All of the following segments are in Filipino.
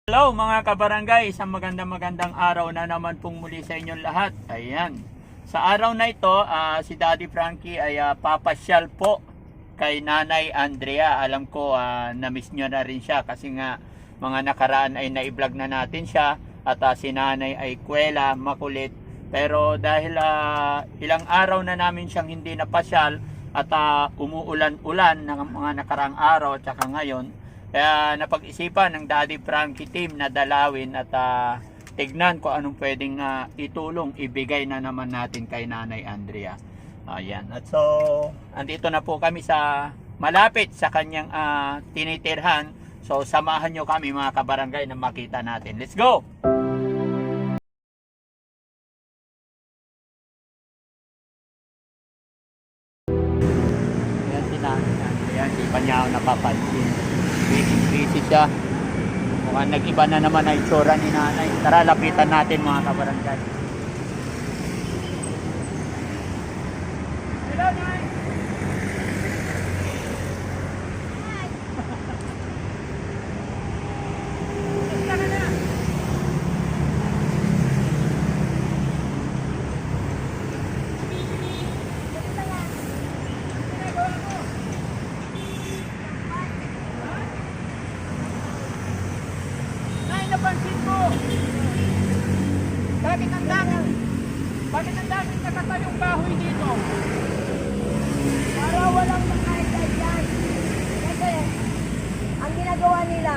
Hello mga kabarangay, isang magandang araw na naman pong muli sa inyong lahat. Ayan. Sa araw na ito, si Daddy Frankie ay papasyal po kay Nanay Andrea. Alam ko na-miss nyo na rin siya kasi nga mga nakaraan ay na-vlog na natin siya at si Nanay ay kwela, makulit. Pero dahil ilang araw na namin siyang hindi napasyal at umuulan-ulan ng mga nakaraang araw at saka ngayon, kaya napag-isipan ng Daddy Frankie team na dalawin at tignan kung anong pwedeng itulong, ibigay na naman natin kay Nanay Andrea. Ayan. At so, andito na po kami sa malapit sa kanyang tinitirhan. So, samahan nyo kami mga kabarangay na makita natin. Let's go! Ayan si Nanay Andrea. Hindi pa niya ako napapansin. Busy siya. Mukhang nag-iba na naman ang itsura ni Nanay. Tara, lapitan natin mga kabarangay. Hello, Nay! Kumusta ka na? Ginagawa mo? Napansin ko. Bakit ang daming nakatayong bahoy dito? Para walang makaitay dyan. Kasi, ang ginagawa nila,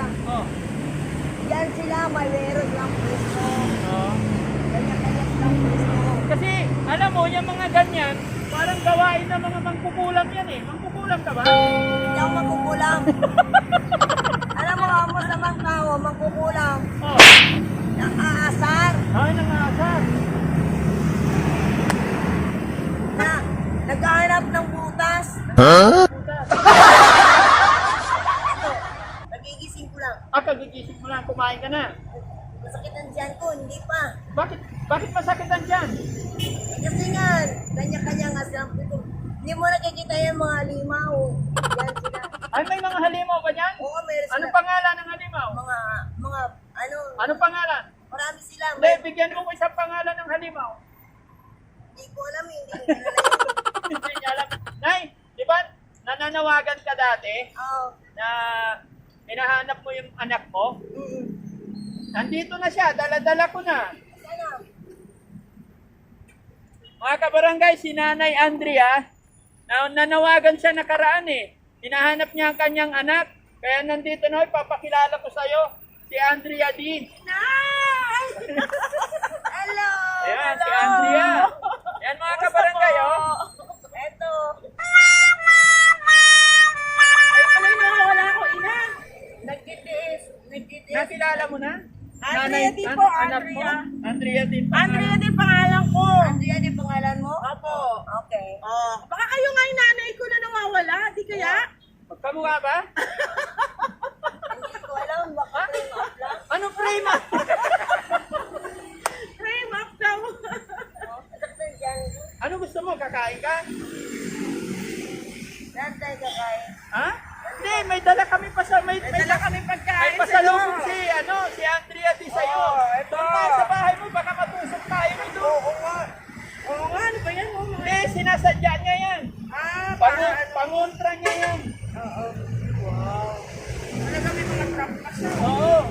yan sila, may meron lang pwesto. Kanya-kanya lang pwesto. Kasi, alam mo, yung mga ganyan, parang gawain ng mga mangkukulam yan eh. Mangkukulam ka ba? Hindi ako magkukulam. Alam mo, amos naman tao, magkukulam. Nakaasar. Ay, nangasar. Na, naghahanap ng butas. Nagigising ko lang. Kagigising mo lang, kumain ka na. Masakit ang tiyan ko, hindi pa. Bakit masakit ang tiyan? Kasi nga, kanya-kanya nga silang pito. Hindi mo nakikita yung mga limaw. Yan sila. Ay, may mga halimaw ba dyan? Oo, meron sila. Anong pangalan ng halimaw? Anong pangalan? marami sila. Hindi, bigyan mo ko isang pangalan ng halimaw. Hindi ko alam, hindi ko alam. Hindi niya alam. Nay, di ba nananawagan ka dati Oo. na hinahanap mo yung anak mo? Mm. Nandito na siya, dala-dala ko na. Sana. Mga kabarangay, si Nanay Andrea, nanawagan siya nakaraan eh. Hinahanap niya ang kanyang anak. Kaya nandito na, ipapakilala ko sa'yo, si Andrea D. Nay! Hello! Ayan, Hello! si Andrea. Ayan mga kabarangay, oh. Eto. Ay, alay na, wala ko, ina. Nagtitiis. Nakilala mo na? Andrea din po, anak mo? Andrea. Andrea din. Andrea din pangalan ko. Andrea din pangalan mo? Opo. Okay. Baka kayo nga yung nanay ko na nawawala, di kaya? Magkamukha ba? Hindi ko alam, baka frame up lang. Anong frame up? Frame up daw. Saktan dyan. Ano gusto mo? Kakain ka? Saan tayo kakain? Ha? Hindi, may dala kami pa sa may Dala kami may pagkain pasalubong si Andrea di sa'yo. ito. Doon tayo sa bahay mo, baka matusok tayo nito. Oo nga. Oo nga, ano ba yan? Hindi, sinasadya niya yan. Pangontra niya yan. Oo. Wow. Talaga may mga trap na siya. Oo.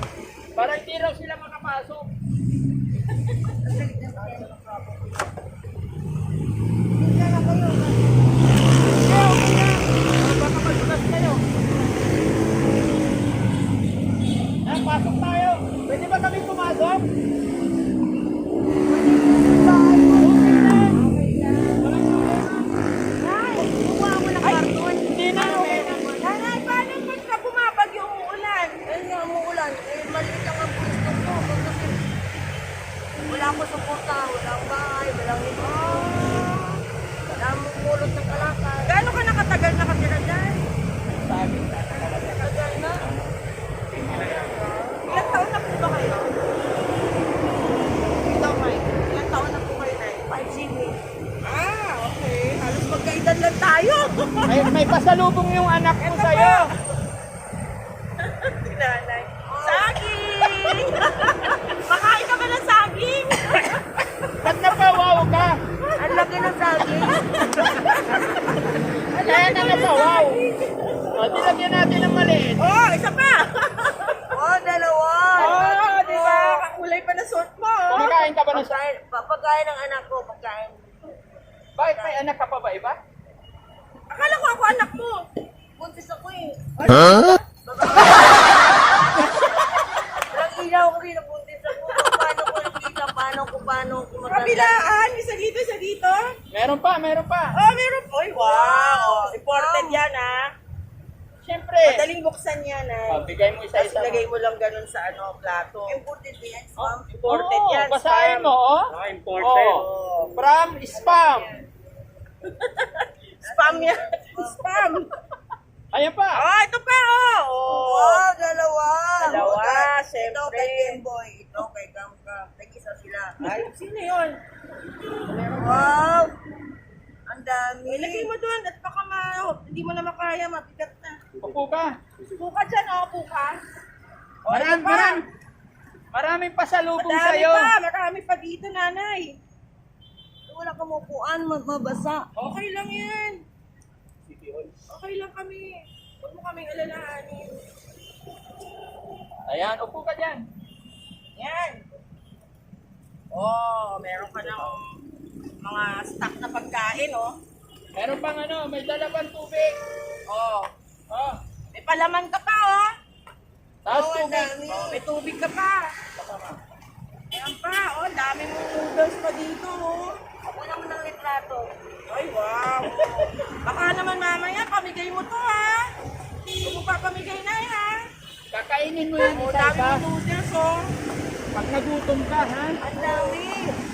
Para hindi raw sila makapasok. Hindi na kayo. Baka madulas kayo. Pasok tayo. Pwede ba kami pumasok? Hindi na. Nanay, paano pagka bumabagyo yung uulan? Ayun nga, umuulan. Maliit lang ang pwesto ko. Kasi wala ko suporta, walang bahay, walang ito. Wala mong mulot ng kalakal. Gaano ka nakatagal nakatira dyan? Tagal na. Ilang taon na po ba kayo? Ito, Mike. Ilang taon na po kayo, Nay? 5 seconds. Okay. Halos magkaedad lang tayo. May pasalubong yung anak mo sa'yo. Si nanay. Saki! saging. Makain ka ba ng saging? Ba't napawaw ka? Ang laki ng saging. Kaya na napawaw. O, dilagyan natin ng maliit. Oh, isa pa. Oh, dalawa. Oh, di ba? Kulay pa na suot mo. Oh. Kumakain ka ba ng Pagkain, pagkain ng anak ko, pagkain. Bakit may anak ka pa ba iba? Akala ko ako anak mo. Buntis ako eh. Walang ilaw ko rin, nabuntis ako. Paano ko nakita, paano ko matanda. Kabilaan, isa dito, isa dito. Meron pa, meron pa. Oh, meron po. Ay, wow. Imported yan, ha? Siyempre. Madaling buksan yan, ha? O, bigay mo Tapos isa-isa. ilagay mo lang ganun sa plato. Imported ba yan, Oh, Spam? Imported yan, basahin spam. mo, oh. Oh, imported. Oh. From spam. Spam yan. Spam. Ayan pa. Oh, ito pa, oh. Oh. Wow, dalawa. Dalawa, Ito syempre. kay Gameboy, ito kay Gamcam. Nag-isa sila. Ay, sino yun? Wow. Ang dami. Ilagay mo doon at baka hindi mo na makaya, mabigat na. Upo ka. Puka dyan, oh, puka. Oh, ito Marami, pa. maraming pasalubong Madami sa'yo. pa, marami pa dito, nanay. Wala kang upuan, mabasa. Okay lang yan. Okay lang kami. Huwag mo kaming alalahanin. Ayan, upo ka dyan. Yan. Oh, meron ka ng mga stock na pagkain, oh. Meron pang ano, may dalapan tubig. Oh, Oh, may palaman ka pa, oh. tapos Oh, ang tubig. dami. Oh, may tubig ka pa. Ayan pa, oh, ang dami mong noodles pa dito, oh. Ako naman ng litrato. Ay, wow. Baka naman mamaya, pamigay mo to, ha. Huwag mo pa pamigay na, ha. Kakainin mo yan Oh, dami isa-isa. mong noodles, oh. Pag nagutom ka, ha? Ang dami.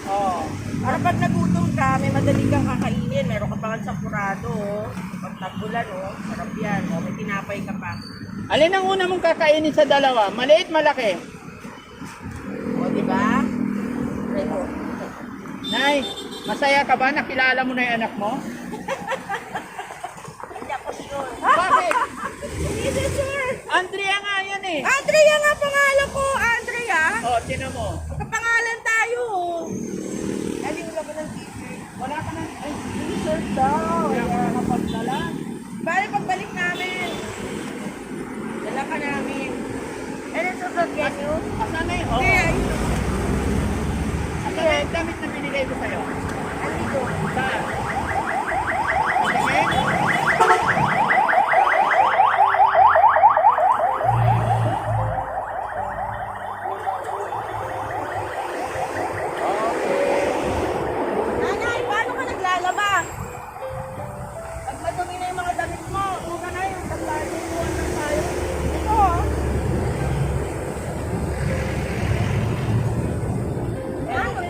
Oh. Para pag nagutom ka, may madali kang kakainin. Meron ka pa nga sampurado, oh. Pag tagulan, oh. Sarap yan, oh. May tinapay ka pa. Alin ang una mong kakainin sa dalawa? Maliit, malaki? O, di ba? Ito. Nay, masaya ka ba? Nakilala mo na yung anak mo? Hindi ako sure. Bakit? Hindi siya sure. Andrea nga yan eh. Andrea nga pangalan ko, Andrea. Oh, tinan mo. Magkapangalan tayo, oh. Galing ka ba ng t-shirt? Wala ka na. Ay, t-shirt daw. Kaya kapagdala. Bale, pagbalik namin. Dala ka namin. Ano sasakyan nyo? Asan na yun? Oh. Okay, ayun. Asan na yung damit na binigay ko sa'yo? Andito. Saan? Ang damit? Nanay, paano ka naglalaba? Pag madumi na yung mga damit mo, una na yung taglalin mo lang tayo. Ito, oh. Ano?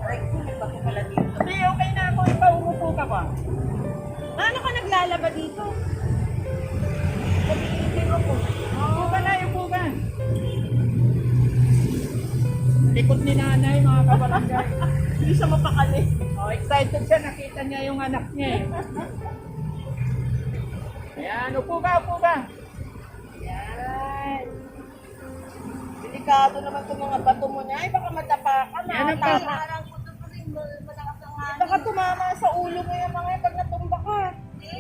Right, bakit pala dito? Hindi, okay na ako. Ipauupo ka pa. Paano ka naglalaba dito? Sabihin ako. Upo ka na, upo ka. Likod ni nanay, mga kabarangay. Hindi siya mapakali. Oh, excited siya. Nakita niya yung anak niya eh. Ayan, upo ka, upo ka. Yan. Delikado naman itong mga bato mo na. Ay, baka madapa ka na. Yan ang Tama. Parang ko ito pa rin, malakas ang hangin. Baka tumama sa ulo mo yung mga pag natumba ka. Hindi.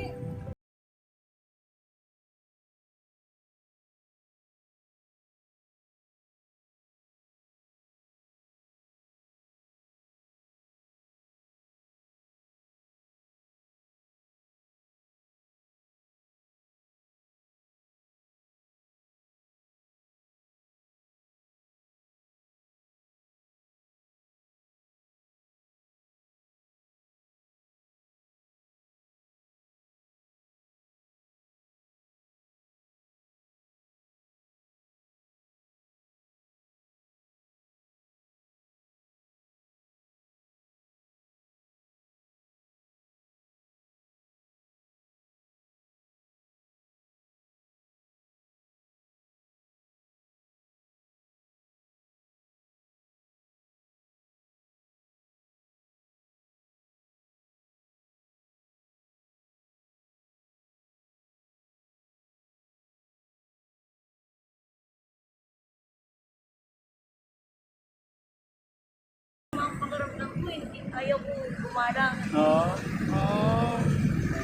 ayaw ko gumala. Oo. Oh.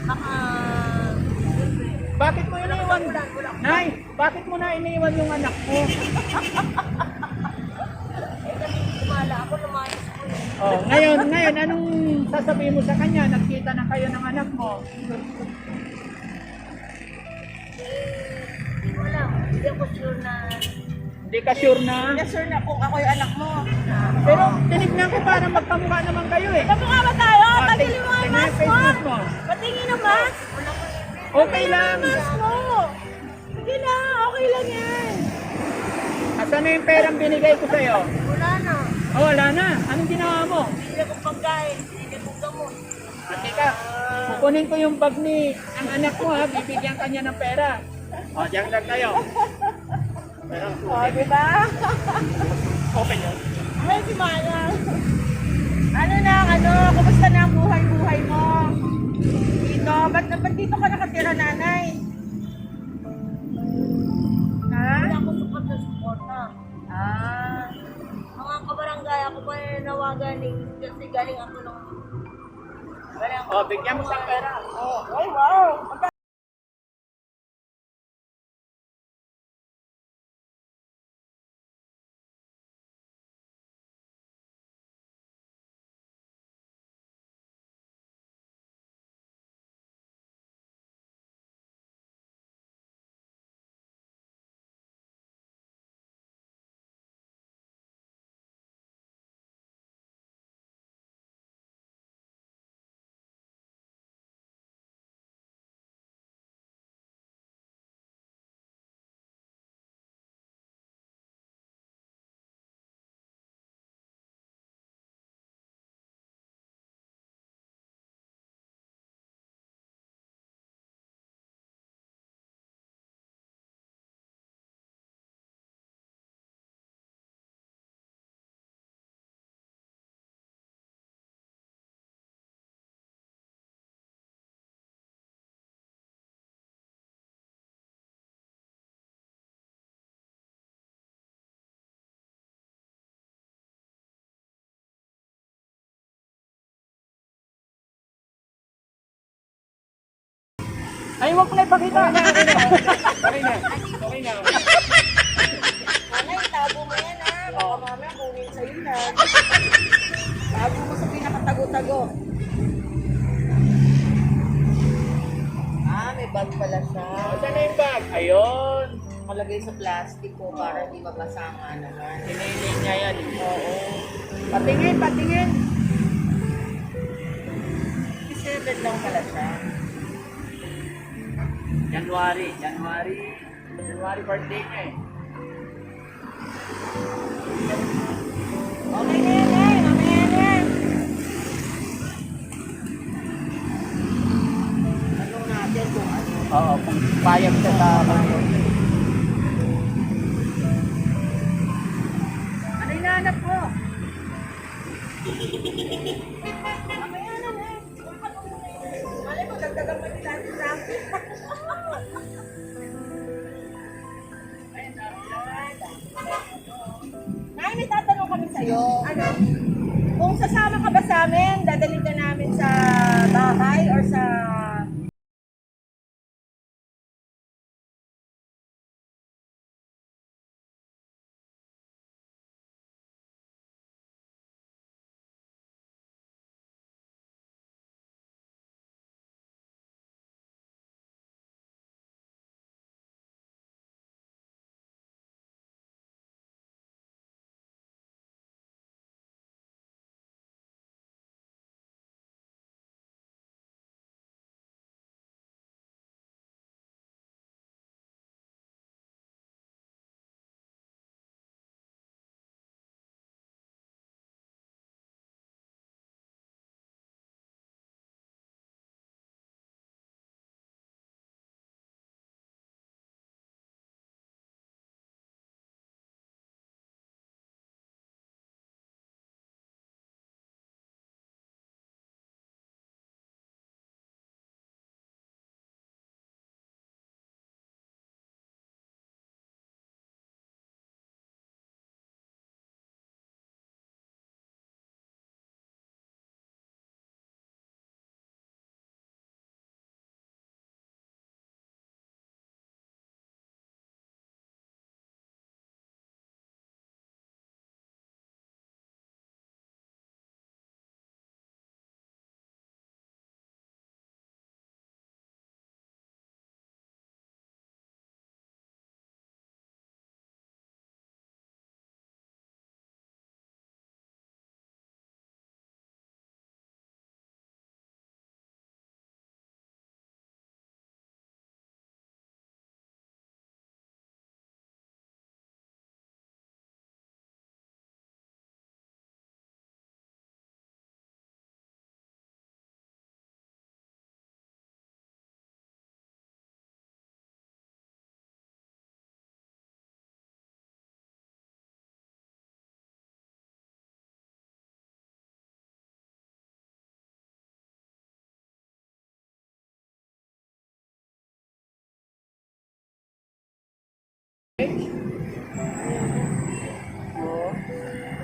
Baka, Bakit mo iniwan? wala. Nay, bakit mo na iniwan yung anak mo? Kasi gumala ako, lumayas ko eh. Oh, ngayon, anong sasabihin mo sa kanya? Nagkita na kayo ng anak mo. Hindi ko alam. Hindi ako sure na Hindi ka sure na. Hindi sure na kung ako yung anak mo. Pero tinignan ko para magkamukha naman kayo eh. Kamukha ba tayo? Ah, Tagilin mo ang tingnan mask yung mo. Facebook mo. Patingin ang mask. Okay lang. Mask mo. Sige na, okay lang yan. Asan na yung perang binigay ko sa'yo? wala na. Oh, wala na. Anong ginawa mo? Hindi akong pagkain. Hindi akong gamot. At ka, kukunin ko yung bag ni ang anak mo ha. Bibigyan ka niya ng pera. O, diyan lang tayo. Pero, O, di ba? open yun. Ay, si Manang. Kumusta na ang buhay-buhay mo? Dito, ba't dito ka nakatira, nanay? Ha? Wala akong support na suporta. Ah. Mga kabarangay ako pa nanawagan kasi galing ako ng... Galing ako O, bigyan mo sa pera. Oh, ay, wow. Ay, huwag mo na ipakita. Okay na. Okay na. Nanay, tabo mo yan ha. Baka mamaya kunin sa'yo yan. Tabo mo sa pinakatago-tago. Ah, may bag pala siya. Saan na yung bag? Ayun. Malagay sa plastic ko para hindi mabasanga naman. Sinilin niya yan. Oo. Patingin, patingin. 57 lang pala siya. January birthday niya eh. Okay na yan eh. Mamaya na yan. Tanong natin kung ano. Oo, kung payag siya sa Ano yung nahanap ko? Mamaya na na. Malay mo, dagdagan pa nila natin sa akin. Nay, may tatanong kami sa'yo. Ano? Kung sasama ka ba sa amin, dadalhin ka namin sa bahay or sa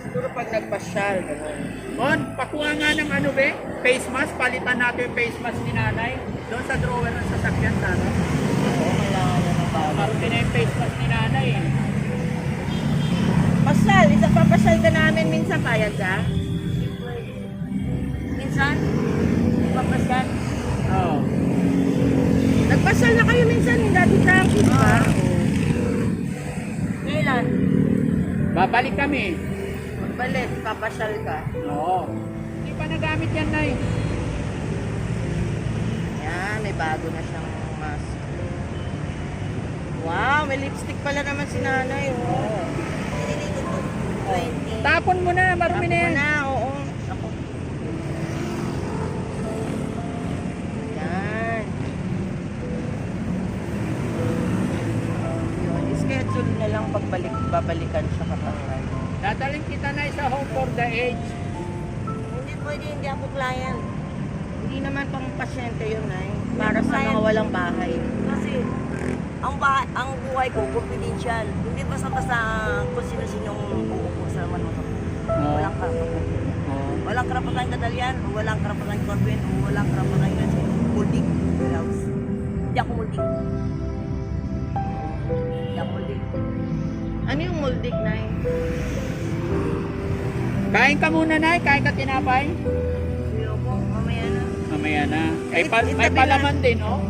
Siguro pag nagpasyal, gano'n. Mon, pakuha nga ng ano be? Face mask, palitan natin yung face mask ni nanay. Doon sa drawer ng sasakyan sana. Oo, kailangan na ng bago. Maruti na yung face mask ni nanay eh. Pasyal, isa pa pasyal ka namin minsan, payag ka? Minsan, papasyal. Oo. Nagpasyal na kayo minsan, yung Daddy Frankie, di ba? Kailan? Babalik kami. Magbalik, papasyal ka. Oo. Hindi pa nagamit yan, nay. Yan, may bago na siyang mask. Wow, may lipstick pala naman si nanay, oh. Nililigo ko. 20. Tapon mo na, marumi na Ako yan. na, oo. Ako. Yan. Yun, schedule na lang babalikan siya kapag tayo. Dadaling kita na sa Home for the Aged. Hindi pwede, hindi ako client. Hindi naman pang pasyente yun, ay. Para sa mga walang bahay. Kasi, ang buhay ko, confidential. Hindi basta-basta kung sino-sinong uupo sa manunod. Walang karapatan. Oo. Walang karapatan kadalian, o walang karapatan corporate, o walang karapatan kasi multing house. Hindi ako multing. Hindi ako multing. Ano yung muldig, nay? Kain ka muna, nay. Kain ka tinapay. Pero po, mamaya na. Mamaya na. May, Itabi may na. palaman din, oh.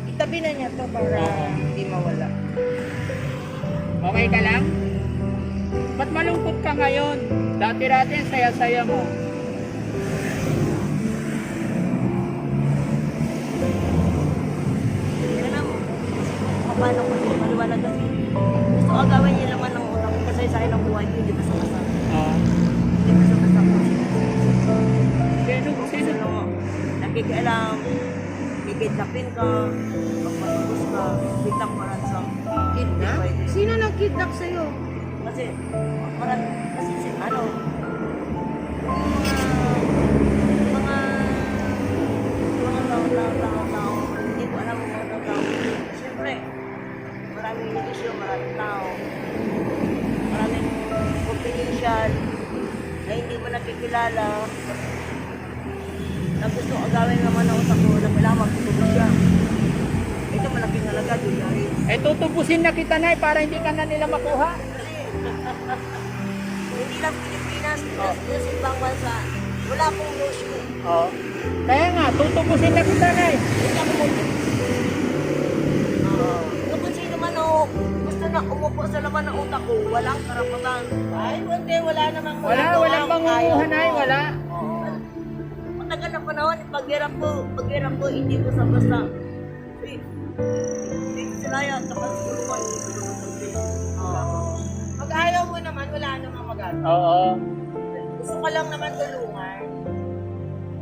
Itabi na niya to para Oo. hindi mawala. Okay ka lang? Ba't malungkot ka ngayon? Dati-dati ang saya-saya mo. Yan ang paano ko ito maliwanag kasi gusto ko gawin niya naman ng utak ko kasi sa akin ang buhay ko hindi basta-basta. Oo. Hindi basta-basta ko. Sino? Kasi ano mo, nakikialam, kikidnapin ka, magpatubos ka, biglang maransom. Kidnap? Sino nag-kidnap sa'yo? Kasi, kasi ano, mga tao, hindi ko alam kung mga tao. Siyempre, maraming negosyo, maraming tao, maraming confidential, na hindi mo nakikilala, na gusto agawin naman ng utak ko na kailangan magtutulog siya. Ito malaking halaga, Juliari. Eh, tutubusin na kita, nay, para hindi ka na nila makuha. Hindi lang Pilipinas, sa ibang bansa, wala akong notion. Oo. Kaya nga, tutubusin na kita, nay. Hindi ako kung sino man ako, gusto na umupo sa laman ng utak ko, walang karapatan. Ay, hindi. Wala namang Walang mangunguha, nay. Wala. Matagal na panahon, paghirap ko, hindi ko sa basta. Hindi ko sila yan, tapos tulungan, hindi ko tulungan. Pag ayaw mo naman, wala namang magagawa. Oo. Gusto ko lang naman tulungan.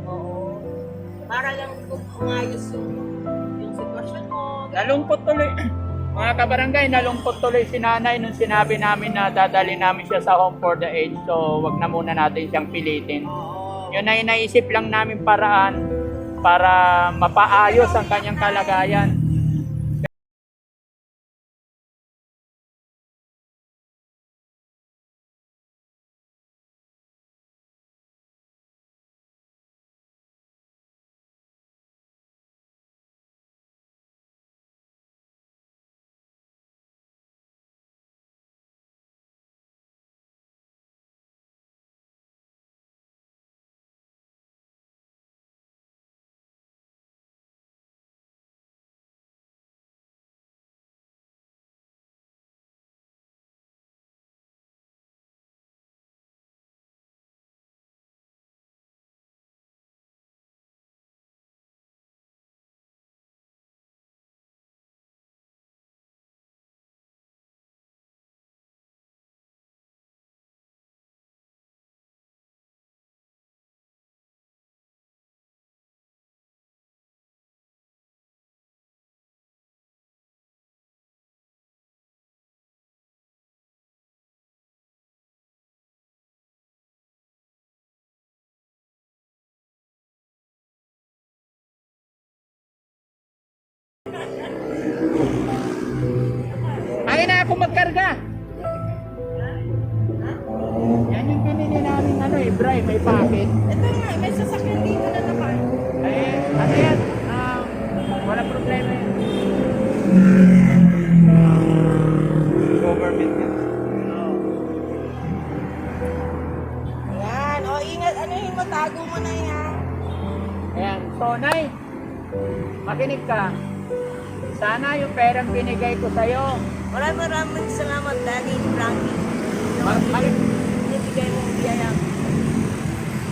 Oo. Para lang umayos yung sitwasyon mo. Nalungkot tuloy. Mga kabarangay, nalungkot tuloy si nanay nung sinabi namin na dadali namin siya sa Home for the Aged. So, wag na muna natin siyang pilitin. Oo. Yun ay naisip lang namin paraan para mapaayos ang kanyang kalagayan. Kain na, ako magkarga. Yan yung binili namin bray, may packet. Ito nga, may sasakyan dito na naman. Ano yan? Wala problema yan. Government yan. Ayan, o ingat, anuhin mo, tago mo na yan. Ayan, so Nay, makinig ka. Sana yung perang binigay ko sa'yo. Maraming salamat, Daddy Frankie. Binibigay mong biyaya.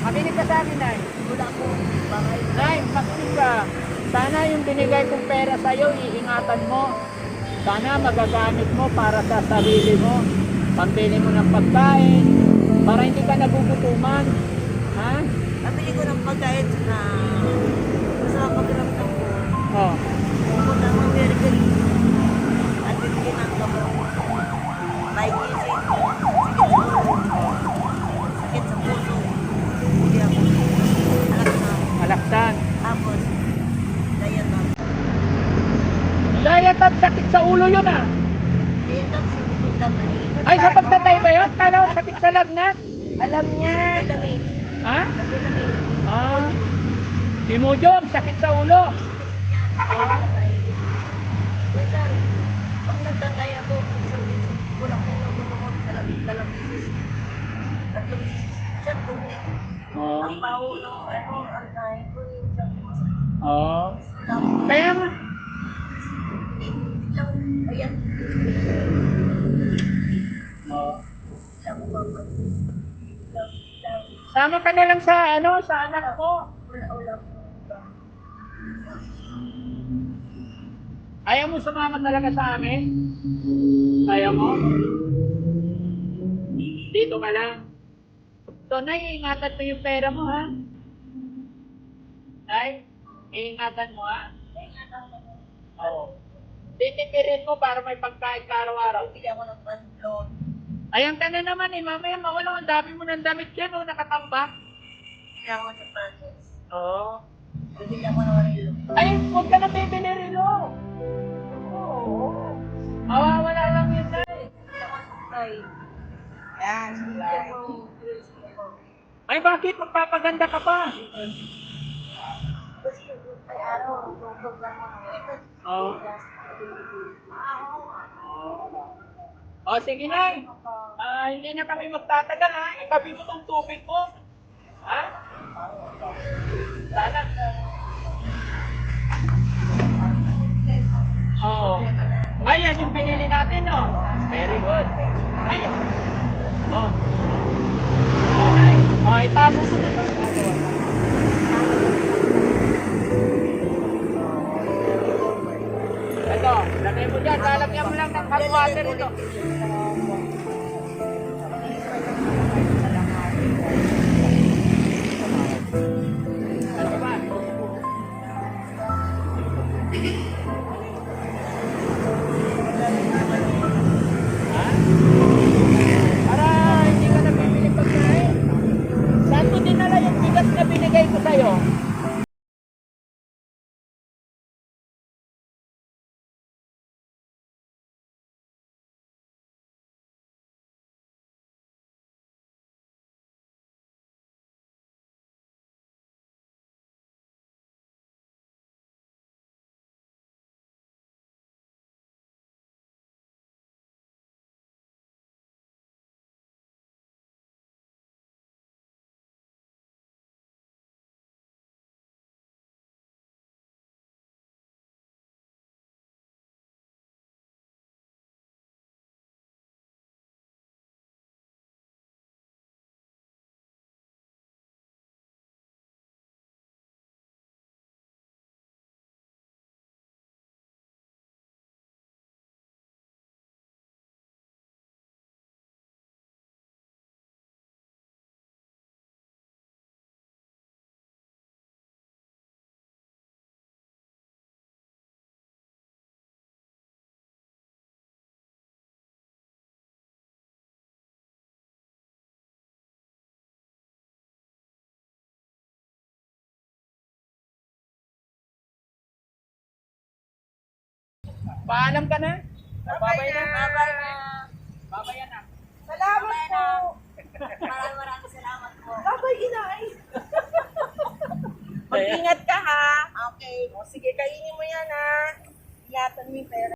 Makinig ka sa akin, Nay. Wala ko bahay. Nay, makinig ka. Sana yung binigay kong pera sa'yo, iingatan mo. Sana magagamit mo para sa sarili mo. Pambili mo ng pagkain, para hindi ka nagugutuman. Ha? Nabili ko ng pagkain na sa pagramdam ko. Oh. Pumunta ng American. At bibigyan ng gamot. May gising. Sakit sa puso. Hindi ako. Alam na. Malaksan. Tapos, diatom. Diet at sakit sa ulo yun ah. Diatom sa pagdamay. Ay, sa pagtatay ba yun? Kala ko sakit sa lagnat. Alam niya. Vitamin. Ha? Vitamin. Ah. Imojom, sakit sa ulo. Minsan, pag nagtatay ako, isang bisis, kulang ko ng gulungon, dalawang bisis. Tatlong bisis. Siyang tubig. Oh. Ang baho ng ang nahin ko yung siyang pumasok. Oh. Tapos, Kaya nga. biglang, ayan, Oh. biglang umabot. Biglang, Sama ka na lang sa sa anak ko. ulam. Ayaw mo sumama talaga sa amin? Ayaw mo? Dito ka lang. So, Nay, iingatan mo yung pera mo, ha? Nay, iingatan mo, ha? Oo. Titipirin mo para may pagkain ka araw-araw. Bili ako ng panlon. Ayan ka na naman mamaya mawala ang dami mo ng damit yan, nakatambak. Bili ako sa Francis. Oo. Bili ako ng rilo. Ay, huwag ka na bibili rilo. Oo. Mawawala lang yun, Nay. Bili ako ng fry. Ayan, sulay. Ay, bakit? Magpapaganda ka pa. Kasi ay araw, tubog lang ako. Oo. O, sige, Nay. Hindi na kami magtatagal, ha? Ikabi mo tong tubig mo. Ha? Sana. Oo. Ayan yung pinili natin, no? Very good. Ayan. Oh. Okay. O, itago mo na ito. Ito, lagay mo dyan. Lalagyan mo lang ng hot water ito. Ano ba? Ha? Para hindi ka na bibili pagkain. Saan mo dinala yung bigas na binigay ko sa'yo? Paalam ka na. Babay na. Bye-bye na. Babay na. Salamat po. Maraming salamat po. Babay, inay. Mag-ingat ka ha. Okay. O, sige, kainin mo yan ha. Ingatan mo yung pera.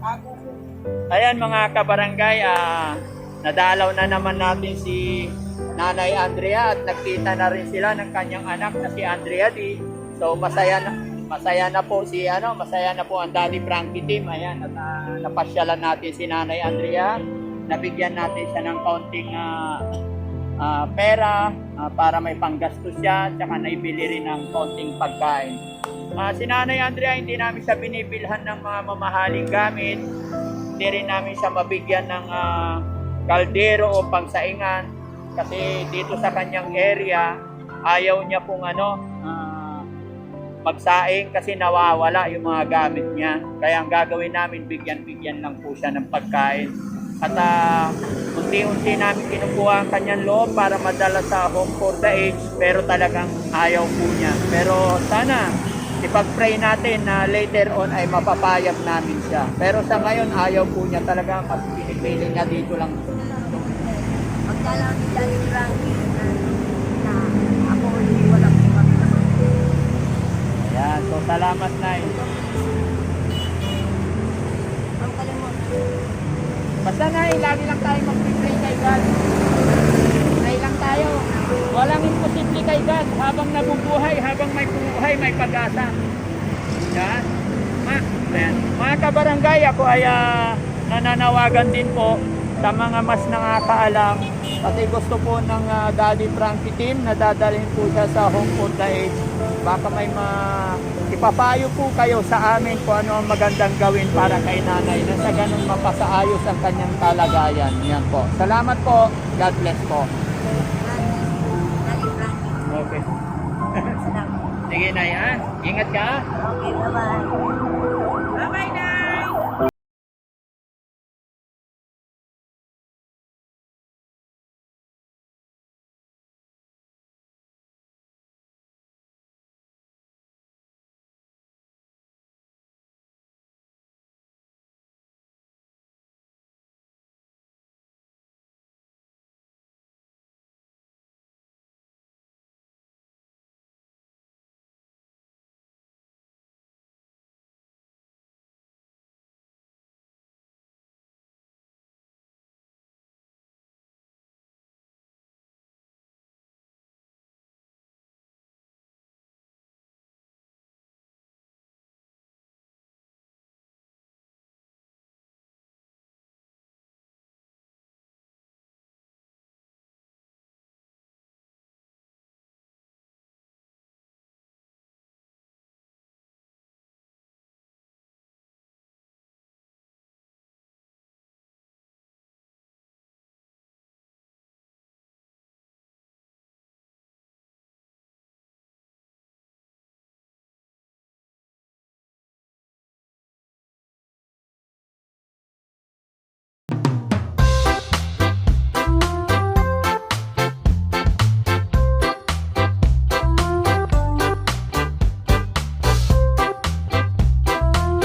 Ako po. Ayan mga kabarangay, nadalaw na naman natin si Nanay Andrea at nagkita na rin sila ng kanyang anak na si Andrea D. So masaya na po masaya na po ang Daddy Frankie team. Ayan, at napasyalan natin si Nanay Andrea. Nabigyan natin siya ng kaunting pera para may panggastos siya, tsaka naibili rin ng kaunting pagkain. Si Nanay Andrea, hindi namin siya binibilhan ng mga mamahaling gamit. Hindi rin namin siya mabigyan ng kaldero o pangsaingan. Kasi dito sa kanyang area, ayaw niya pong magsaing kasi nawawala yung mga gamit niya. Kaya ang gagawin namin, bigyan-bigyan lang po siya ng pagkain. At unti-unti namin kinukuha ang kanyang loob para madala sa home for the aged, pero talagang ayaw po niya. Pero sana ipag-pray natin na later on ay mapapayag namin siya. Pero sa ngayon ayaw po niya talaga, mas pinipili niya dito lang. Pagdalaw ni Daddy Frankie na ako hindi walang pagkakas. Ayan, so salamat Nay. Ang kalimutan. Basta Nay, lagi lang tayo mag-pray kay God. Pray lang tayo. Walang imposible kay God. Habang nabubuhay, habang may buhay, may pag-asa. Yan. Ayan. Mga kabarangay, ako ay nananawagan din po sa mga mas nakakaalam. Kasi gusto po ng Daddy Frankie team na dadalhin po siya sa home for the aged. Baka may ipapayo po kayo sa amin kung ano ang magandang gawin para kay nanay na sa ganun mapasaayos ang kanyang kalagayan. Yan po. Salamat po. God bless po. Daddy Frankie. Okay. Salamat. Sige na yan. Ingat ka. Okay, bye-bye.